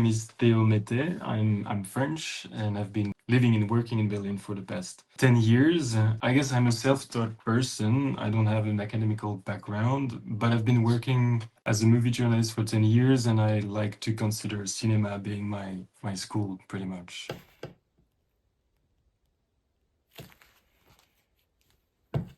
name is Théo Metais. I'm French and I've been living and working in Berlin for the past 10 years. I guess I'm a self-taught person. I don't have an academical background, but I've been working as a movie journalist for 10 years and I like to consider cinema being my school pretty much.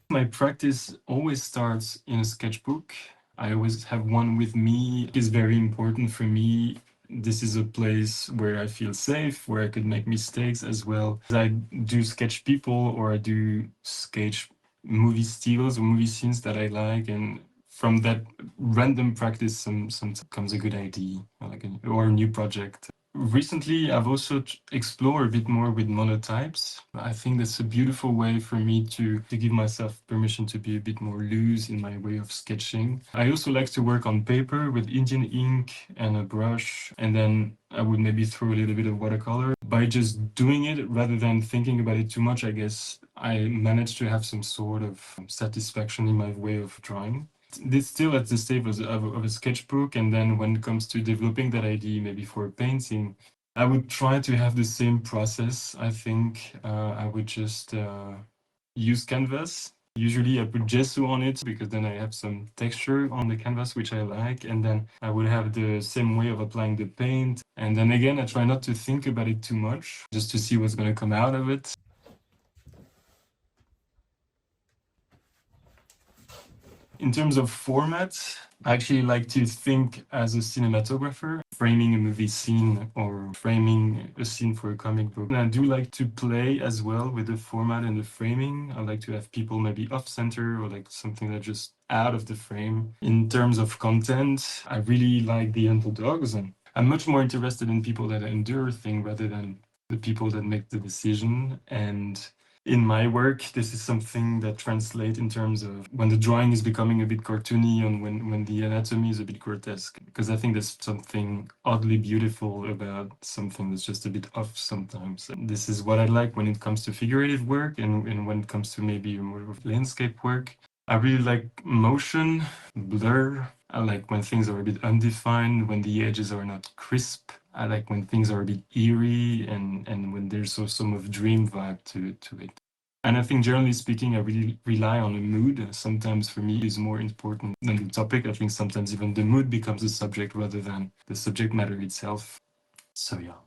My practice always starts in a sketchbook. I always have one with me. It's very important for me. This is a place where I feel safe, where I could make mistakes as well. I do sketch people or I do sketch movie stills or movie scenes that I like, and from that random practice sometimes comes a good idea or a new project. Recently, I've also explored a bit more with monotypes. I think that's a beautiful way for me to give myself permission to be a bit more loose in my way of sketching. I also like to work on paper with Indian ink and a brush, and then I would maybe throw a little bit of watercolor. By just doing it rather than thinking about it too much, I guess I managed to have some sort of satisfaction in my way of drawing. It's still at the stage of a sketchbook, and then when it comes to developing that idea, maybe for a painting, I would try to have the same process. I think I would just use canvas. Usually I put gesso on it because then I have some texture on the canvas, which I like, and then I would have the same way of applying the paint. And then again, I try not to think about it too much, just to see what's going to come out of it. In terms of format, I actually like to think as a cinematographer, framing a movie scene or framing a scene for a comic book. And I do like to play as well with the format and the framing. I like to have people maybe off-center or like something that's just out of the frame. In terms of content, I really like the underdogs, and I'm much more interested in people that endure things rather than the people that make the decision. And in my work, this is something that translates in terms of when the drawing is becoming a bit cartoony and when the anatomy is a bit grotesque, because I think there's something oddly beautiful about something that's just a bit off sometimes. And this is what I like when it comes to figurative work and when it comes to maybe more of landscape work. I really like motion, blur. I like when things are a bit undefined, when the edges are not crisp. I like when things are a bit eerie and when there's also some of dream vibe to it. And I think generally speaking, I really rely on a mood. Sometimes for me is more important than the topic. I think sometimes even the mood becomes a subject rather than the subject matter itself. So yeah.